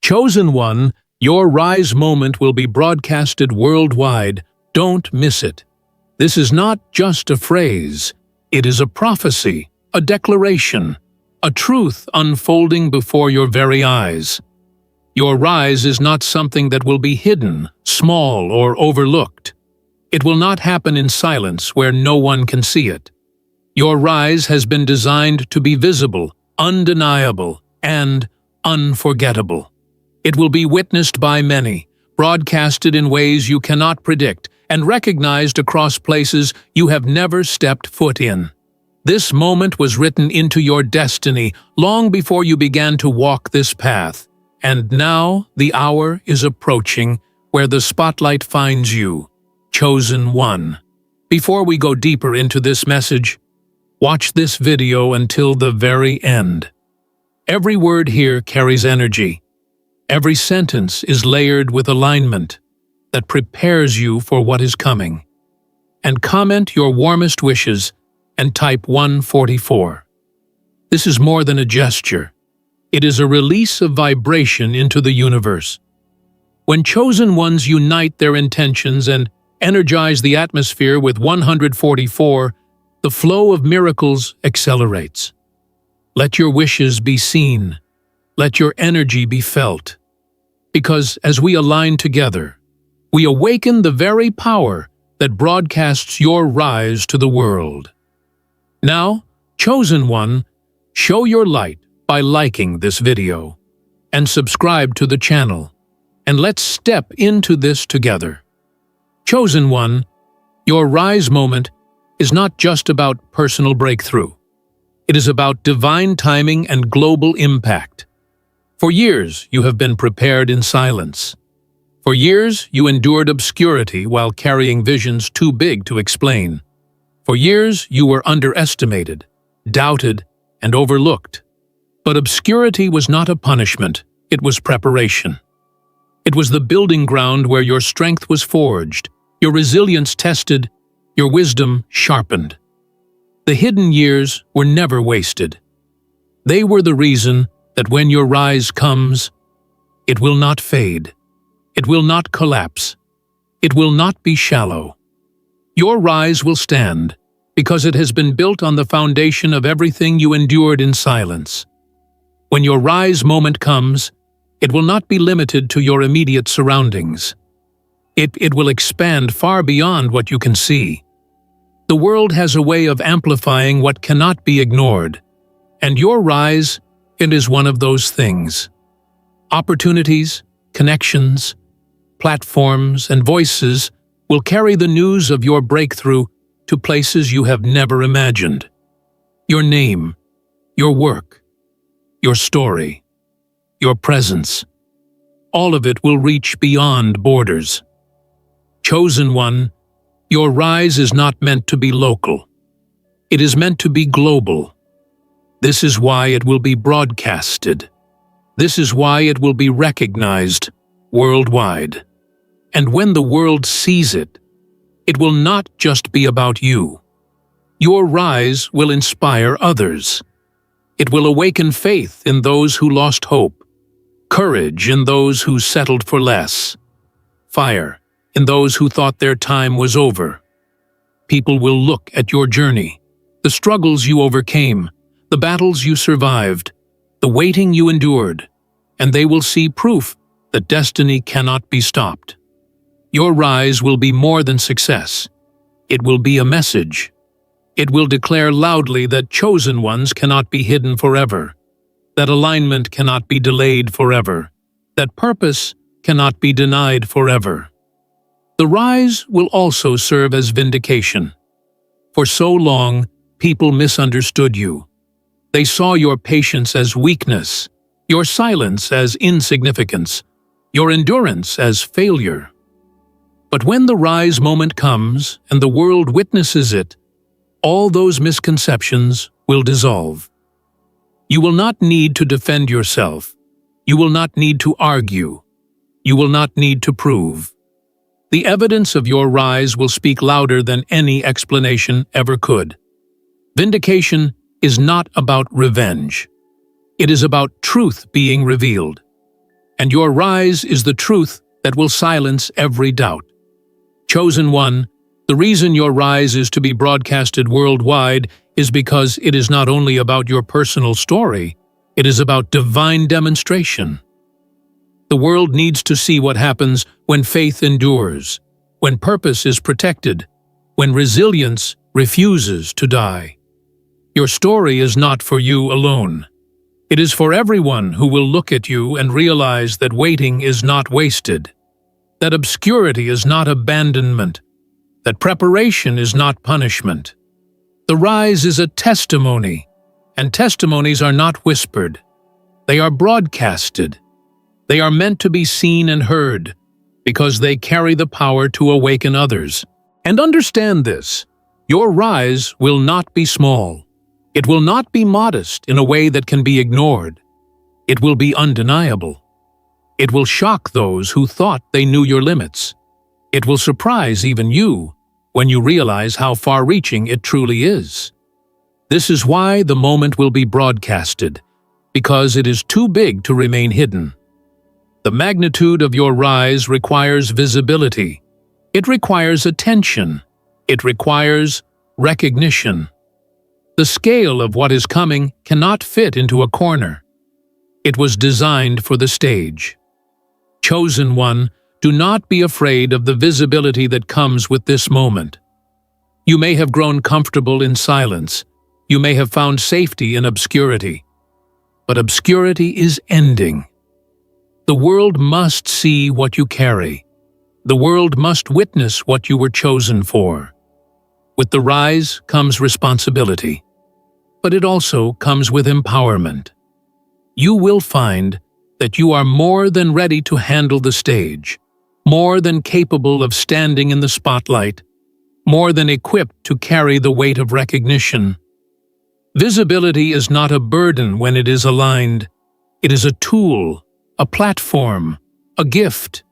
Chosen one, your rise moment will be broadcasted worldwide. Don't miss it. This is not just a phrase. It is a prophecy, a declaration, a truth unfolding before your very eyes. Your rise is not something that will be hidden, small, or overlooked. It will not happen in silence where no one can see it. Your rise has been designed to be visible, undeniable, and unforgettable. It will be witnessed by many, broadcasted in ways you cannot predict, and recognized across places you have never stepped foot in. This moment was written into your destiny long before you began to walk this path. And now the hour is approaching where the spotlight finds you, chosen one. Before we go deeper into this message, watch this video until the very end. Every word here carries energy. Every sentence is layered with alignment that prepares you for what is coming. And comment your warmest wishes and type 144. This is more than a gesture. It is a release of vibration into the universe. When chosen ones unite their intentions and energize the atmosphere with 144, the flow of miracles accelerates. Let your wishes be seen. Let your energy be felt. Because as we align together, we awaken the very power that broadcasts your rise to the world. Now, chosen one, show your light by liking this video and subscribe to the channel, and let's step into this together. Chosen one, your rise moment is not just about personal breakthrough. It is about divine timing and global impact. For years, you have been prepared in silence. For years, you endured obscurity while carrying visions too big to explain. For years, you were underestimated, doubted, and overlooked. But obscurity was not a punishment, it was preparation. It was the building ground where your strength was forged, your resilience tested, your wisdom sharpened. The hidden years were never wasted. They were the reason that when your rise comes, it will not fade. It will not collapse. It will not be shallow. Your rise will stand because it has been built on the foundation of everything you endured in silence. When your rise moment comes, it will not be limited to your immediate surroundings. It will expand far beyond what you can see. The world has a way of amplifying what cannot be ignored, and your rise, it is one of those things. Opportunities, connections, platforms, and voices will carry the news of your breakthrough to places you have never imagined. Your name, your work, your story, your presence, all of it will reach beyond borders. Chosen one, your rise is not meant to be local. It is meant to be global. This is why it will be broadcasted. This is why it will be recognized worldwide. And when the world sees it, it will not just be about you. Your rise will inspire others. It will awaken faith in those who lost hope, courage in those who settled for less, fire in those who thought their time was over. People will look at your journey, the struggles you overcame, the battles you survived, the waiting you endured, and they will see proof that destiny cannot be stopped. Your rise will be more than success. It will be a message. It will declare loudly that chosen ones cannot be hidden forever, that alignment cannot be delayed forever, that purpose cannot be denied forever. The rise will also serve as vindication. For so long, people misunderstood you. They saw your patience as weakness, your silence as insignificance, your endurance as failure. But when the rise moment comes and the world witnesses it, all those misconceptions will dissolve. You will not need to defend yourself. You will not need to argue. You will not need to prove. The evidence of your rise will speak louder than any explanation ever could. Vindication is not about revenge. It is about truth being revealed. And your rise is the truth that will silence every doubt. Chosen one, the reason your rise is to be broadcasted worldwide is because it is not only about your personal story, it is about divine demonstration. The world needs to see what happens when faith endures, when purpose is protected, when resilience refuses to die. Your story is not for you alone. It is for everyone who will look at you and realize that waiting is not wasted, that obscurity is not abandonment, that preparation is not punishment. The rise is a testimony, and testimonies are not whispered. They are broadcasted. They are meant to be seen and heard, because they carry the power to awaken others. And understand this, your rise will not be small. It will not be modest in a way that can be ignored. It will be undeniable. It will shock those who thought they knew your limits. It will surprise even you when you realize how far-reaching it truly is. This is why the moment will be broadcasted, because it is too big to remain hidden. The magnitude of your rise requires visibility. It requires attention. It requires recognition. The scale of what is coming cannot fit into a corner. It was designed for the stage. Chosen one, do not be afraid of the visibility that comes with this moment. You may have grown comfortable in silence. You may have found safety in obscurity. But obscurity is ending. The world must see what you carry. The world must witness what you were chosen for. With the rise comes responsibility, but it also comes with empowerment. You will find that you are more than ready to handle the stage, more than capable of standing in the spotlight, more than equipped to carry the weight of recognition. Visibility is not a burden when it is aligned. It is a tool, a platform, a gift.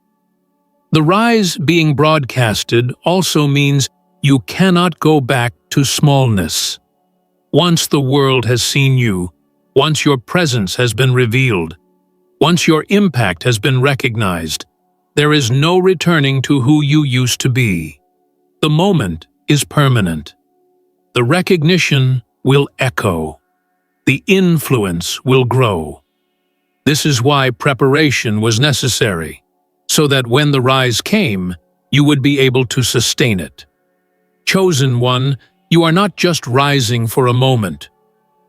The rise being broadcasted also means you cannot go back to smallness. Once the world has seen you, once your presence has been revealed, once your impact has been recognized, there is no returning to who you used to be. The moment is permanent. The recognition will echo. The influence will grow. This is why preparation was necessary, so that when the rise came, you would be able to sustain it. Chosen one, you are not just rising for a moment.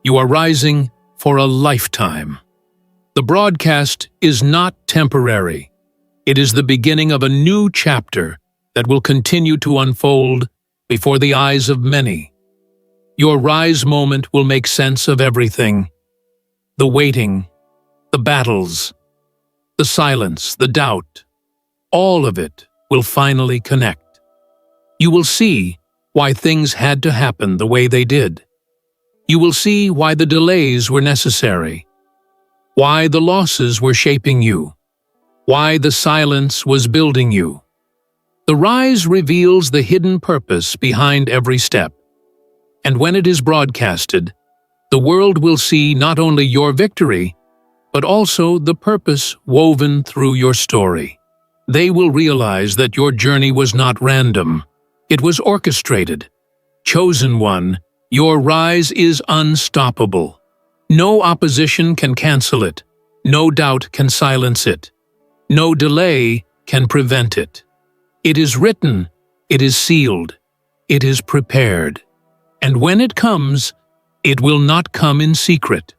You are rising for a lifetime. The broadcast is not temporary. It is the beginning of a new chapter that will continue to unfold before the eyes of many. Your rise moment will make sense of everything. The waiting, the battles, the silence, the doubt, all of it will finally connect. You will see why things had to happen the way they did. You will see why the delays were necessary, why the losses were shaping you, why the silence was building you. The rise reveals the hidden purpose behind every step. And when it is broadcasted, the world will see not only your victory, but also the purpose woven through your story. They will realize that your journey was not random. It was orchestrated. Chosen one, your rise is unstoppable. No opposition can cancel it. No doubt can silence it. No delay can prevent it. It is written, it is sealed, it is prepared. And when it comes, it will not come in secret.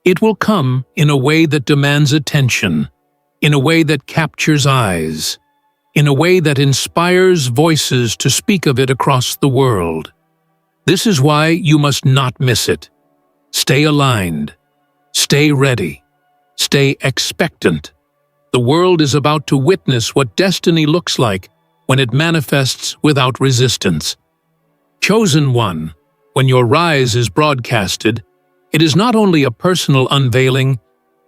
It will come in a way that demands attention, in a way that captures eyes, in a way that inspires voices to speak of it across the world. This is why you must not miss it. Stay aligned. Stay ready. Stay expectant. The world is about to witness what destiny looks like when it manifests without resistance. Chosen one, when your rise is broadcasted, it is not only a personal unveiling,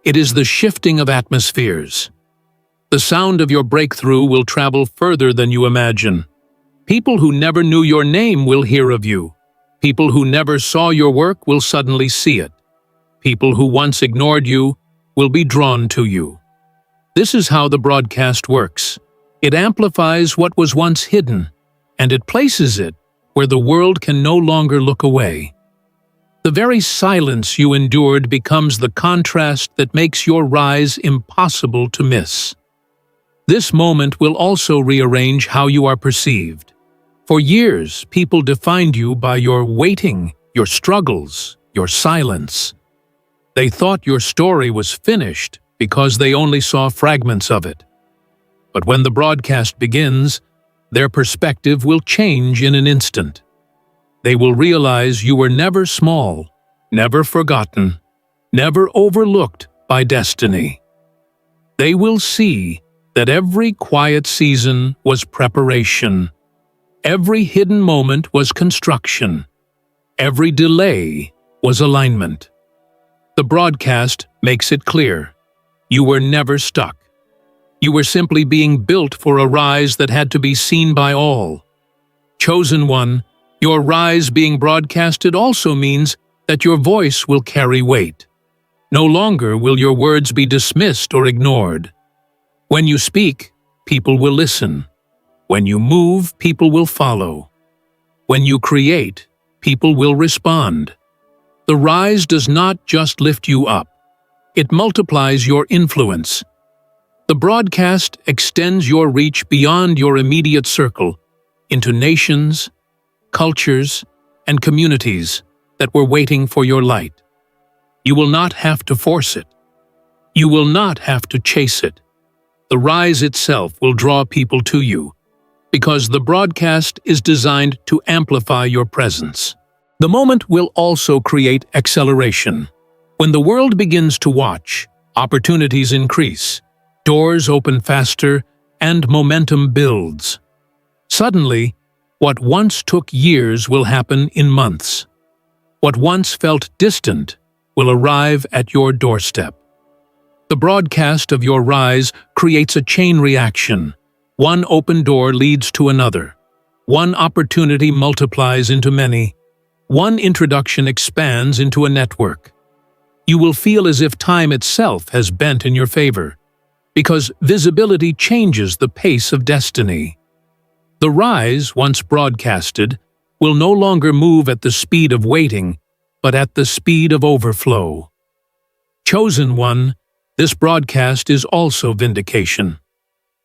it is the shifting of atmospheres. The sound of your breakthrough will travel further than you imagine. People who never knew your name will hear of you. People who never saw your work will suddenly see it. People who once ignored you will be drawn to you. This is how the broadcast works. It amplifies what was once hidden, and it places it where the world can no longer look away. The very silence you endured becomes the contrast that makes your rise impossible to miss. This moment will also rearrange how you are perceived. For years, people defined you by your waiting, your struggles, your silence. They thought your story was finished because they only saw fragments of it. But when the broadcast begins, their perspective will change in an instant. They will realize you were never small, never forgotten, never overlooked by destiny. They will see that every quiet season was preparation. Every hidden moment was construction. Every delay was alignment. The broadcast makes it clear. You were never stuck. You were simply being built for a rise that had to be seen by all. Chosen one, your rise being broadcasted also means that your voice will carry weight. No longer will your words be dismissed or ignored. When you speak, people will listen. When you move, people will follow. When you create, people will respond. The rise does not just lift you up. It multiplies your influence. The broadcast extends your reach beyond your immediate circle into nations, cultures, and communities that were waiting for your light. You will not have to force it. You will not have to chase it. The rise itself will draw people to you, because the broadcast is designed to amplify your presence. The moment will also create acceleration. When the world begins to watch, opportunities increase, doors open faster, and momentum builds. Suddenly, what once took years will happen in months. What once felt distant will arrive at your doorstep. The broadcast of your rise creates a chain reaction. One open door leads to another. One opportunity multiplies into many. One introduction expands into a network. You will feel as if time itself has bent in your favor, because visibility changes the pace of destiny. The rise, once broadcasted, will no longer move at the speed of waiting, but at the speed of overflow. Chosen one, this broadcast is also vindication.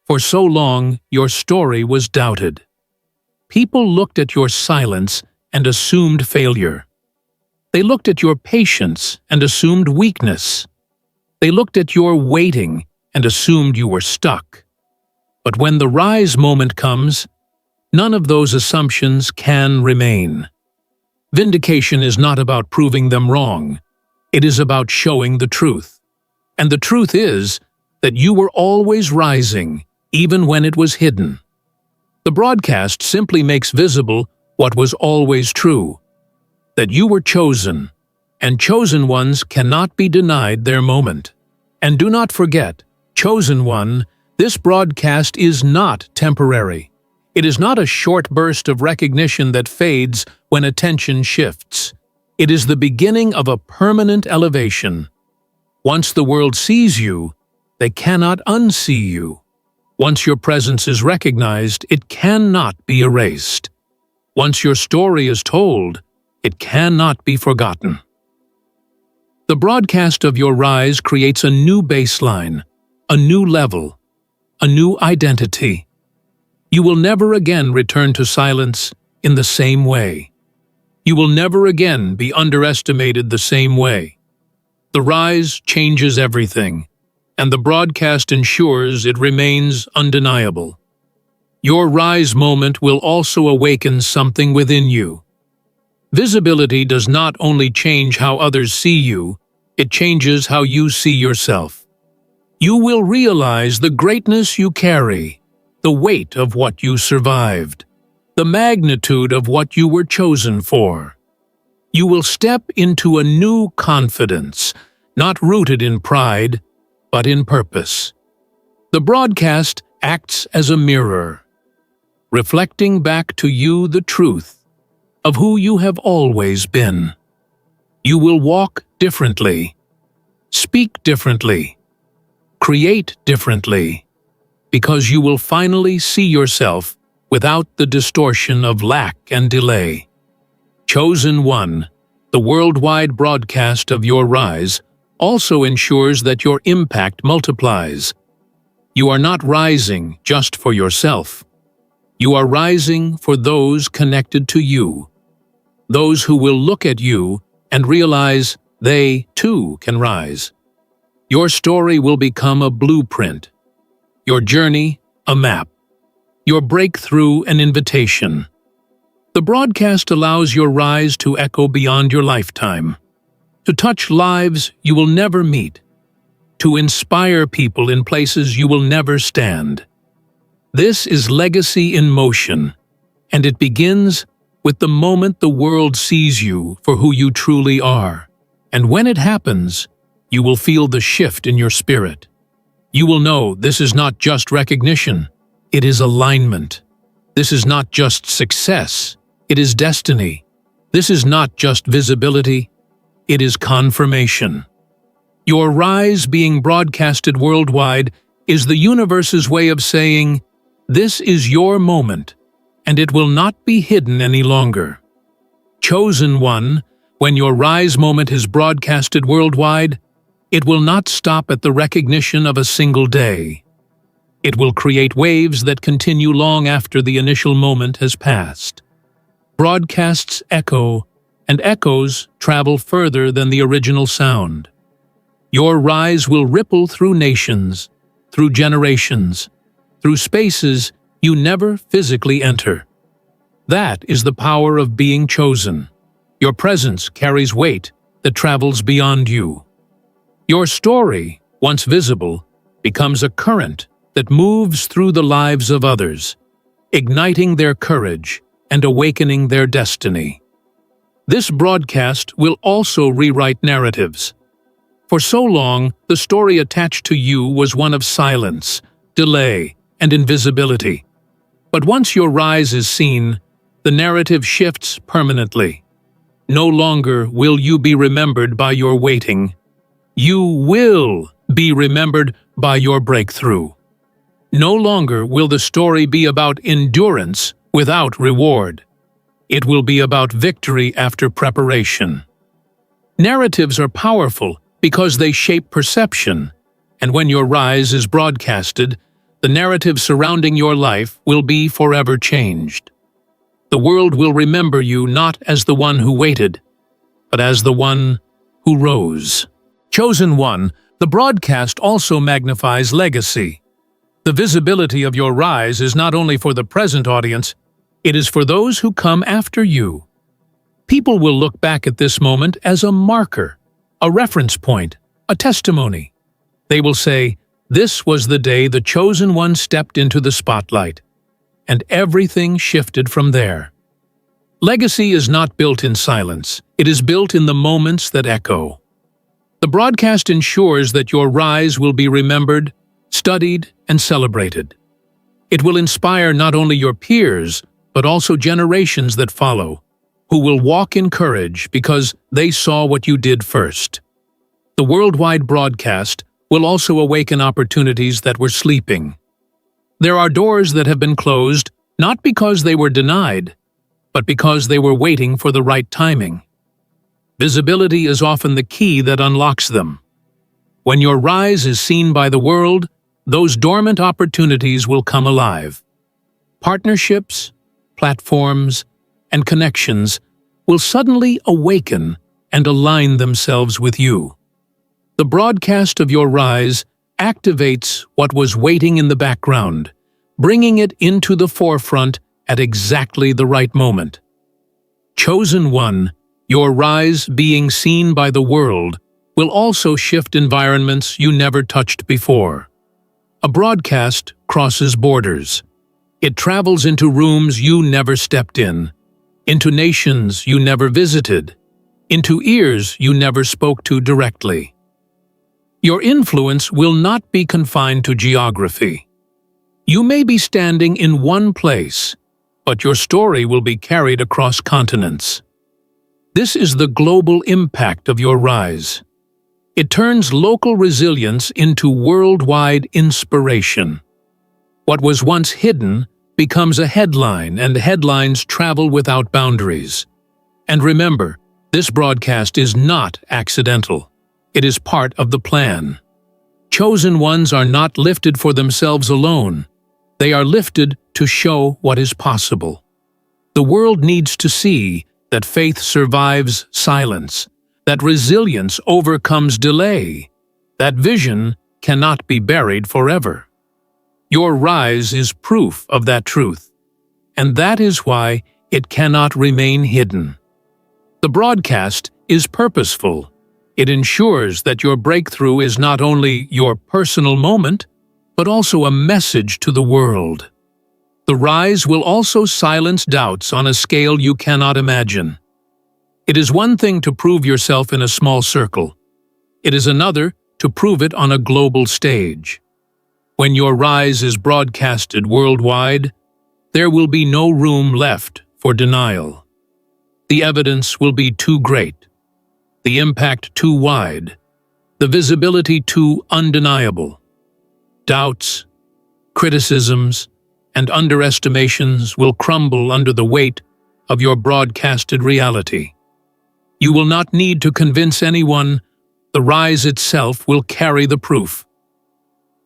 For so long, your story was doubted. People looked at your silence and assumed failure. They looked at your patience and assumed weakness. They looked at your waiting and assumed you were stuck. But when the rise moment comes, none of those assumptions can remain. Vindication is not about proving them wrong. It is about showing the truth. And the truth is that you were always rising, even when it was hidden. The broadcast simply makes visible what was always true, that you were chosen, and chosen ones cannot be denied their moment. And do not forget, chosen one, this broadcast is not temporary. It is not a short burst of recognition that fades when attention shifts. It is the beginning of a permanent elevation. Once the world sees you, they cannot unsee you. Once your presence is recognized, it cannot be erased. Once your story is told, it cannot be forgotten. The broadcast of your rise creates a new baseline, a new level, a new identity. You will never again return to silence in the same way. You will never again be underestimated the same way. The rise changes everything, and the broadcast ensures it remains undeniable. Your rise moment will also awaken something within you. Visibility does not only change how others see you, it changes how you see yourself. You will realize the greatness you carry, the weight of what you survived, the magnitude of what you were chosen for. You will step into a new confidence, not rooted in pride, but in purpose. The broadcast acts as a mirror, reflecting back to you the truth of who you have always been. You will walk differently, speak differently, Create differently, because you will finally see yourself without the distortion of lack and delay. Chosen One, the worldwide broadcast of your rise, also ensures that your impact multiplies. You are not rising just for yourself. You are rising for those connected to you, those who will look at you and realize they, too, can rise. Your story will become a blueprint, your journey a map, your breakthrough an invitation. The broadcast allows your rise to echo beyond your lifetime, to touch lives you will never meet, to inspire people in places you will never stand. This is legacy in motion, and it begins with the moment the world sees you for who you truly are. And when it happens, you will feel the shift in your spirit. You will know this is not just recognition, it is alignment. This is not just success, it is destiny. This is not just visibility, it is confirmation. Your rise being broadcasted worldwide is the universe's way of saying, this is your moment, and it will not be hidden any longer. Chosen One, when your rise moment is broadcasted worldwide, it will not stop at the recognition of a single day. It will create waves that continue long after the initial moment has passed. Broadcasts echo, and echoes travel further than the original sound. Your rise will ripple through nations, through generations, through spaces you never physically enter. That is the power of being chosen. Your presence carries weight that travels beyond you. Your story, once visible, becomes a current that moves through the lives of others, igniting their courage and awakening their destiny. This broadcast will also rewrite narratives. For so long, the story attached to you was one of silence, delay, and invisibility. But once your rise is seen, the narrative shifts permanently. No longer will you be remembered by your waiting. You will be remembered by your breakthrough. No longer will the story be about endurance without reward. It will be about victory after preparation. Narratives are powerful because they shape perception, and when your rise is broadcasted, the narrative surrounding your life will be forever changed. The world will remember you not as the one who waited, but as the one who rose. Chosen One, the broadcast also magnifies legacy. The visibility of your rise is not only for the present audience, it is for those who come after you. People will look back at this moment as a marker, a reference point, a testimony. They will say, this was the day the Chosen One stepped into the spotlight, and everything shifted from there. Legacy is not built in silence, it is built in the moments that echo. The broadcast ensures that your rise will be remembered, studied, and celebrated. It will inspire not only your peers, but also generations that follow, who will walk in courage because they saw what you did first. The worldwide broadcast will also awaken opportunities that were sleeping. There are doors that have been closed, not because they were denied, but because they were waiting for the right timing. Visibility is often the key that unlocks them. When your rise is seen by the world, those dormant opportunities will come alive. Partnerships, platforms, and connections will suddenly awaken and align themselves with you. The broadcast of your rise activates what was waiting in the background, bringing it into the forefront at exactly the right moment. Chosen One, your rise being seen by the world will also shift environments you never touched before. A broadcast crosses borders. It travels into rooms you never stepped in, into nations you never visited, into ears you never spoke to directly. Your influence will not be confined to geography. You may be standing in one place, but your story will be carried across continents. This is the global impact of your rise. It turns local resilience into worldwide inspiration. What was once hidden becomes a headline, and headlines travel without boundaries. And remember, this broadcast is not accidental. It is part of the plan. Chosen ones are not lifted for themselves alone. They are lifted to show what is possible. The world needs to see that faith survives silence, that resilience overcomes delay, that vision cannot be buried forever. Your rise is proof of that truth, and that is why it cannot remain hidden. The broadcast is purposeful. It ensures that your breakthrough is not only your personal moment, but also a message to the world. The rise will also silence doubts on a scale you cannot imagine. It is one thing to prove yourself in a small circle. It is another to prove it on a global stage. When your rise is broadcasted worldwide, there will be no room left for denial. The evidence will be too great, the impact too wide, the visibility too undeniable. Doubts, criticisms, and underestimations will crumble under the weight of your broadcasted reality. You will not need to convince anyone. The rise itself will carry the proof.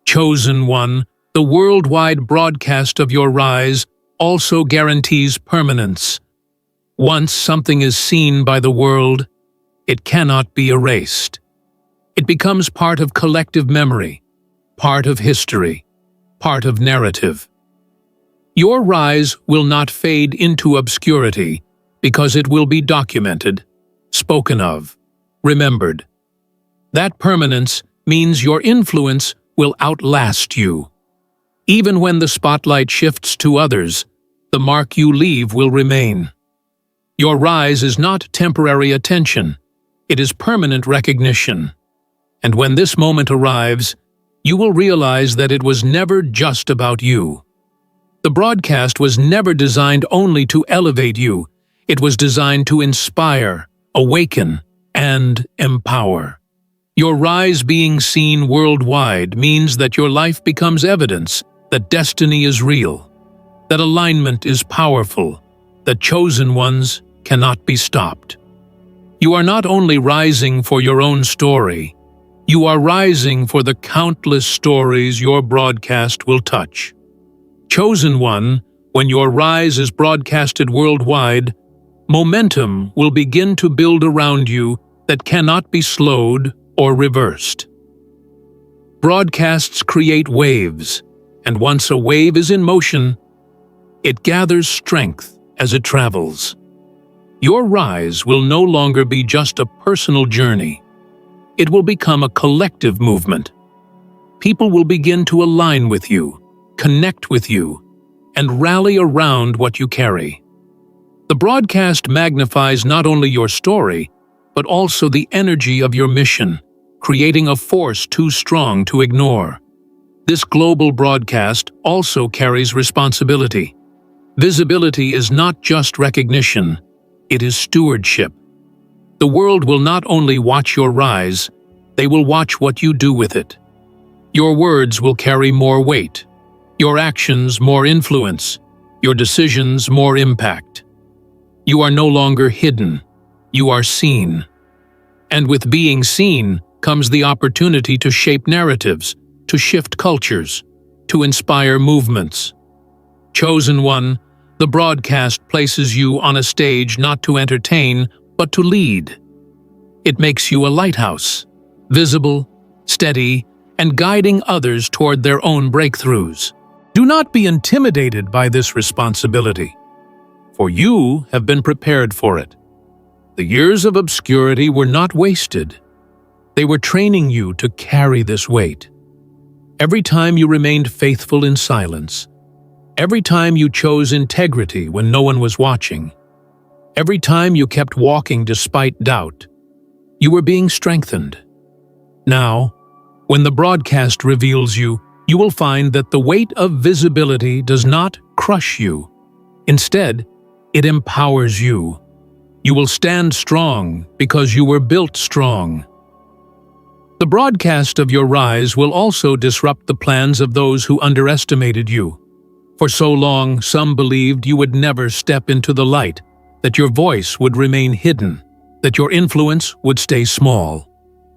Chosen one, the worldwide broadcast of your rise also guarantees permanence. Once something is seen by the world, it cannot be erased. It becomes part of collective memory, part of history, part of narrative. Your rise will not fade into obscurity because it will be documented, spoken of, remembered. That permanence means your influence will outlast you. Even when the spotlight shifts to others, the mark you leave will remain. Your rise is not temporary attention, it is permanent recognition. And when this moment arrives, you will realize that it was never just about you. The broadcast was never designed only to elevate you. It was designed to inspire, awaken, and empower. Your rise being seen worldwide means that your life becomes evidence that destiny is real, that alignment is powerful, that chosen ones cannot be stopped. You are not only rising for your own story, you are rising for the countless stories your broadcast will touch. Chosen one, when your rise is broadcasted worldwide, momentum will begin to build around you that cannot be slowed or reversed. Broadcasts create waves, and once a wave is in motion, it gathers strength as it travels. Your rise will no longer be just a personal journey. It will become a collective movement. People will begin to align with you, connect with you, and rally around what you carry. The broadcast magnifies not only your story, but also the energy of your mission, creating a force too strong to ignore. This global broadcast also carries responsibility. Visibility is not just recognition, it is stewardship. The world will not only watch your rise, they will watch what you do with it. Your words will carry more weight, your actions more influence, your decisions more impact. You are no longer hidden, you are seen. And with being seen comes the opportunity to shape narratives, to shift cultures, to inspire movements. Chosen one, the broadcast places you on a stage not to entertain, but to lead. It makes you a lighthouse, visible, steady, and guiding others toward their own breakthroughs. Do not be intimidated by this responsibility, for you have been prepared for it. The years of obscurity were not wasted. They were training you to carry this weight. Every time you remained faithful in silence, every time you chose integrity when no one was watching, every time you kept walking despite doubt, you were being strengthened. Now, when the broadcast reveals you, you will find that the weight of visibility does not crush you. Instead, it empowers you. You will stand strong because you were built strong. The broadcast of your rise will also disrupt the plans of those who underestimated you. For so long, some believed you would never step into the light, that your voice would remain hidden, that your influence would stay small.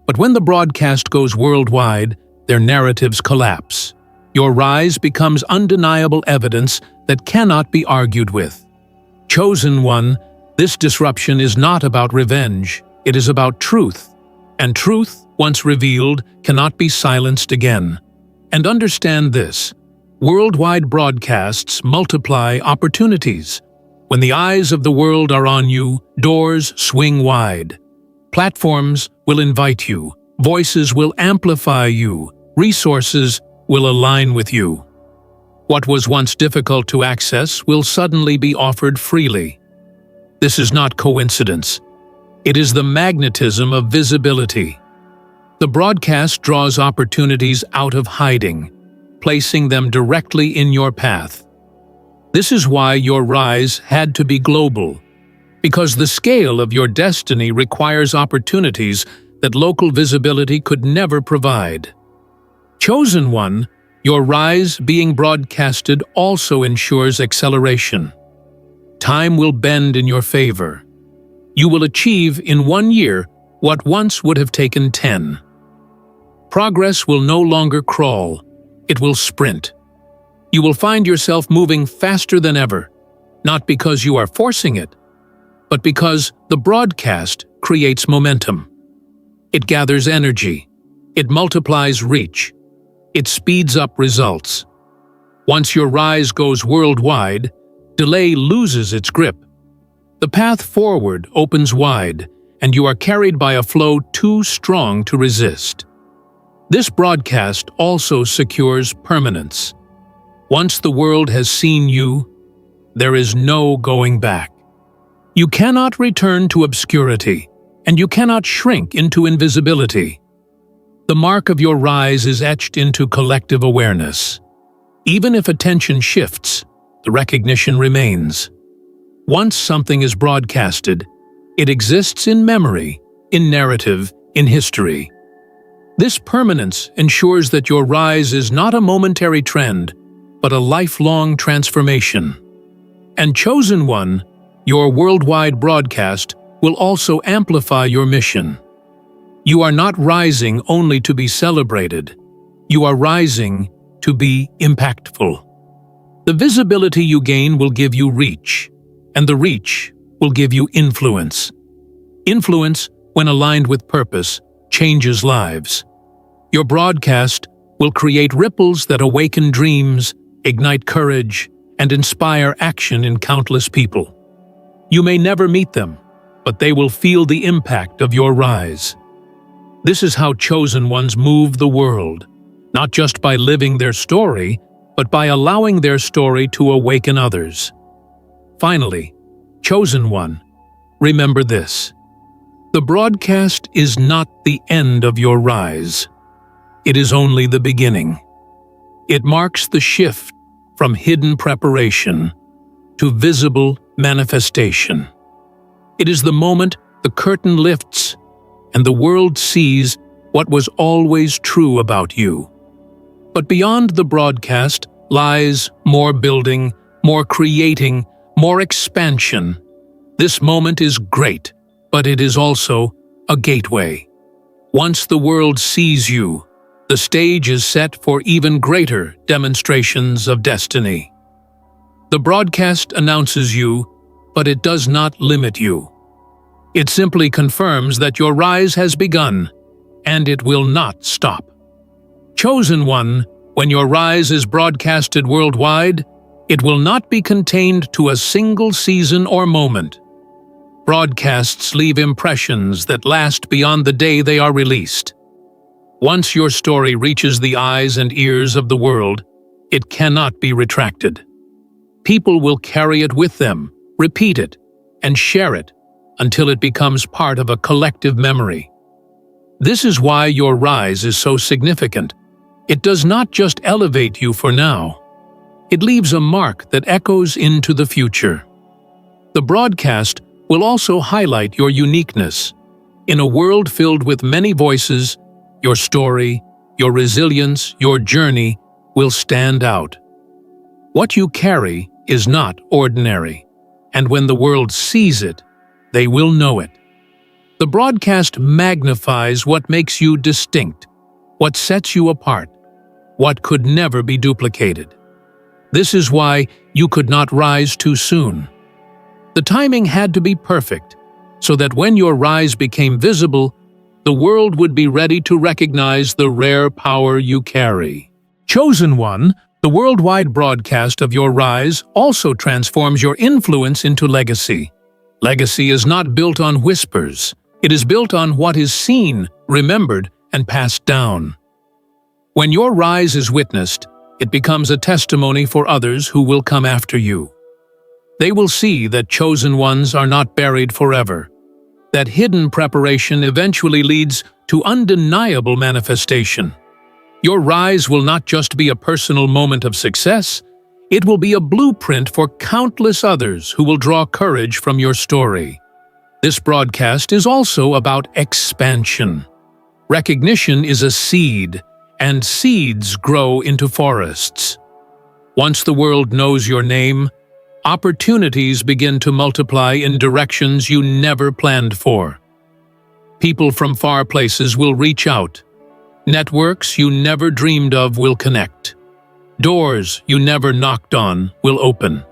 But when the broadcast goes worldwide, their narratives collapse. Your rise becomes undeniable evidence that cannot be argued with. Chosen one, this disruption is not about revenge, it is about truth. And truth, once revealed, cannot be silenced again. And understand this: worldwide broadcasts multiply opportunities. When the eyes of the world are on you, doors swing wide. Platforms will invite you, voices will amplify you, resources will align with you. What was once difficult to access will suddenly be offered freely. This is not coincidence. It is the magnetism of visibility. The broadcast draws opportunities out of hiding, placing them directly in your path. This is why your rise had to be global, because the scale of your destiny requires opportunities that local visibility could never provide. Chosen one, your rise being broadcasted also ensures acceleration. Time will bend in your favor. You will achieve in 1 year what once would have taken 10. Progress will no longer crawl, it will sprint. You will find yourself moving faster than ever, not because you are forcing it, but because the broadcast creates momentum. It gathers energy, it multiplies reach, it speeds up results. Once your rise goes worldwide, delay loses its grip. The path forward opens wide, and you are carried by a flow too strong to resist. This broadcast also secures permanence. Once the world has seen you, there is no going back. You cannot return to obscurity, and you cannot shrink into invisibility. The mark of your rise is etched into collective awareness. Even if attention shifts, the recognition remains. Once something is broadcasted, it exists in memory, in narrative, in history. This permanence ensures that your rise is not a momentary trend, but a lifelong transformation. And chosen one, your worldwide broadcast will also amplify your mission. You are not rising only to be celebrated. You are rising to be impactful. The visibility you gain will give you reach, and the reach will give you influence. Influence, when aligned with purpose, changes lives. Your broadcast will create ripples that awaken dreams, ignite courage, and inspire action in countless people. You may never meet them, but they will feel the impact of your rise. This is how chosen ones move the world, not just by living their story, but by allowing their story to awaken others. Finally, chosen one, remember this: the broadcast is not the end of your rise. It is only the beginning. It marks the shift from hidden preparation to visible manifestation. It is the moment the curtain lifts and the world sees what was always true about you. But beyond the broadcast lies more building, more creating, more expansion. This moment is great, but it is also a gateway. Once the world sees you, the stage is set for even greater demonstrations of destiny. The broadcast announces you, but it does not limit you. It simply confirms that your rise has begun, and it will not stop. Chosen one, when your rise is broadcasted worldwide, it will not be contained to a single season or moment. Broadcasts leave impressions that last beyond the day they are released. Once your story reaches the eyes and ears of the world, it cannot be retracted. People will carry it with them, repeat it, and share it until it becomes part of a collective memory. This is why your rise is so significant. It does not just elevate you for now. It leaves a mark that echoes into the future. The broadcast will also highlight your uniqueness. In a world filled with many voices, your story, your resilience, your journey will stand out. What you carry is not ordinary, and when the world sees it, they will know it. The broadcast magnifies what makes you distinct, what sets you apart, what could never be duplicated. This is why you could not rise too soon. The timing had to be perfect, so that when your rise became visible, the world would be ready to recognize the rare power you carry. Chosen One, the worldwide broadcast of your rise also transforms your influence into legacy. Legacy is not built on whispers. It is built on what is seen, remembered, and passed down. When your rise is witnessed, it becomes a testimony for others who will come after you. They will see that chosen ones are not buried forever, that hidden preparation eventually leads to undeniable manifestation. Your rise will not just be a personal moment of success, it will be a blueprint for countless others who will draw courage from your story. This broadcast is also about expansion. Recognition is a seed, and seeds grow into forests. Once the world knows your name, opportunities begin to multiply in directions you never planned for. People from far places will reach out. Networks you never dreamed of will connect. Doors you never knocked on will open.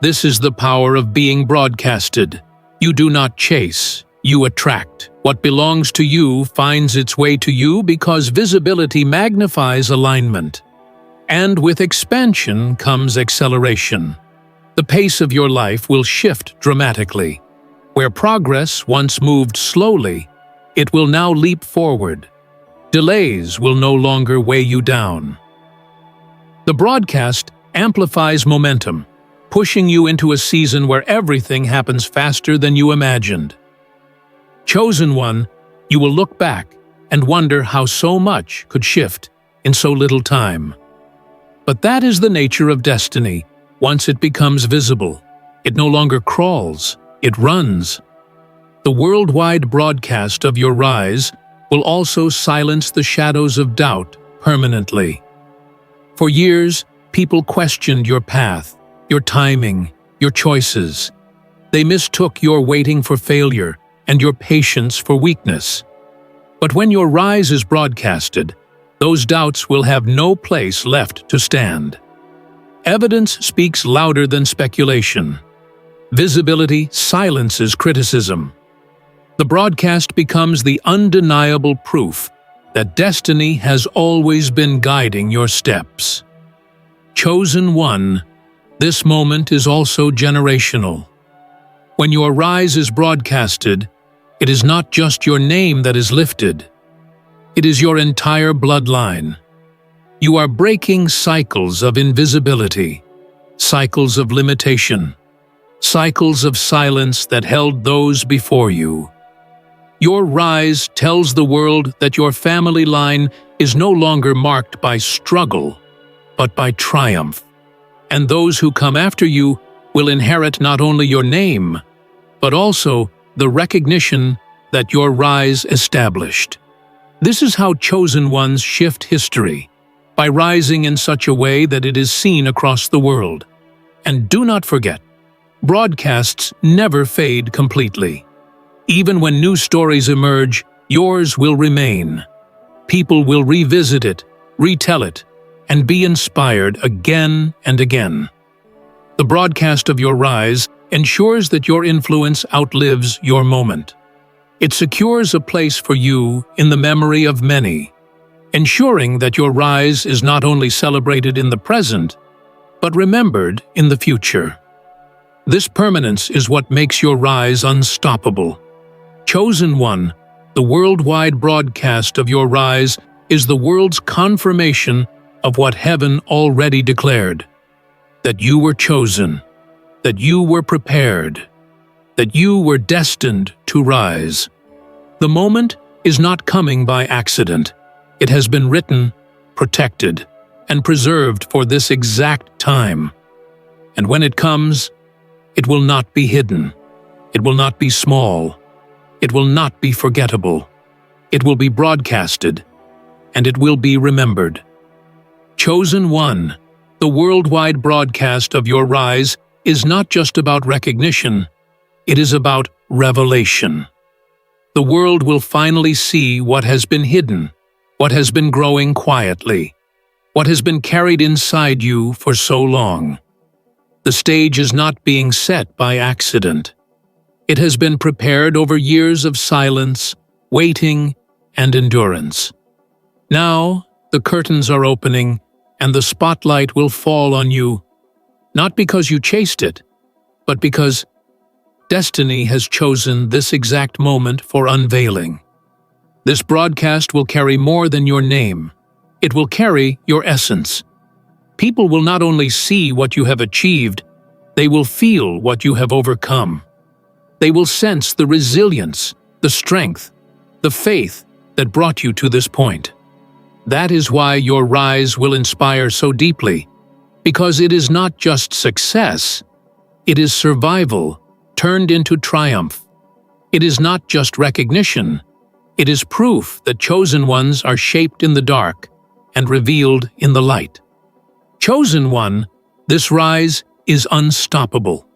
This is the power of being broadcasted. You do not chase, you attract. What belongs to you finds its way to you because visibility magnifies alignment. And with expansion comes acceleration. The pace of your life will shift dramatically. Where progress once moved slowly, it will now leap forward. Delays will no longer weigh you down. The broadcast amplifies momentum, pushing you into a season where everything happens faster than you imagined. Chosen One, you will look back and wonder how so much could shift in so little time. But that is the nature of destiny. Once it becomes visible, it no longer crawls, it runs. The worldwide broadcast of your rise will also silence the shadows of doubt permanently. For years, people questioned your path, your timing, your choices. They mistook your waiting for failure and your patience for weakness. But when your rise is broadcasted, those doubts will have no place left to stand. Evidence speaks louder than speculation. Visibility silences criticism. The broadcast becomes the undeniable proof that destiny has always been guiding your steps. Chosen One, this moment is also generational. When your rise is broadcasted, it is not just your name that is lifted. It is your entire bloodline. You are breaking cycles of invisibility, cycles of limitation, cycles of silence that held those before you. Your rise tells the world that your family line is no longer marked by struggle, but by triumph. And those who come after you will inherit not only your name, but also the recognition that your rise established. This is how chosen ones shift history, by rising in such a way that it is seen across the world. And do not forget, broadcasts never fade completely. Even when new stories emerge, yours will remain. People will revisit it, retell it, and be inspired again and again. The broadcast of your rise ensures that your influence outlives your moment. It secures a place for you in the memory of many, ensuring that your rise is not only celebrated in the present, but remembered in the future. This permanence is what makes your rise unstoppable. Chosen One, the worldwide broadcast of your rise is the world's confirmation of what heaven already declared. That you were chosen, that you were prepared, that you were destined to rise. The moment is not coming by accident. It has been written, protected, and preserved for this exact time. And when it comes, it will not be hidden. It will not be small. It will not be forgettable. It will be broadcasted, and it will be remembered. Chosen One, the worldwide broadcast of your rise is not just about recognition, it is about revelation. The world will finally see what has been hidden, what has been growing quietly, what has been carried inside you for so long. The stage is not being set by accident. It has been prepared over years of silence, waiting, and endurance. Now, the curtains are opening, and the spotlight will fall on you, not because you chased it, but because destiny has chosen this exact moment for unveiling. This broadcast will carry more than your name. It will carry your essence. People will not only see what you have achieved, they will feel what you have overcome. They will sense the resilience, the strength, the faith that brought you to this point. That is why your rise will inspire so deeply, because it is not just success, it is survival turned into triumph. It is not just recognition, it is proof that chosen ones are shaped in the dark and revealed in the light. Chosen One, this rise is unstoppable.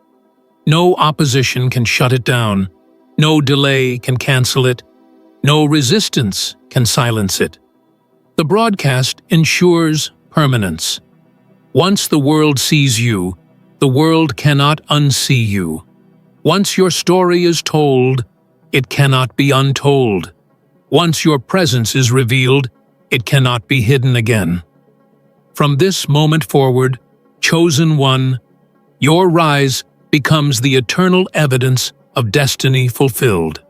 No opposition can shut it down, no delay can cancel it, no resistance can silence it. The broadcast ensures permanence. Once the world sees you, the world cannot unsee you. Once your story is told, it cannot be untold. Once your presence is revealed, it cannot be hidden again. From this moment forward, Chosen One, your rise becomes the eternal evidence of destiny fulfilled.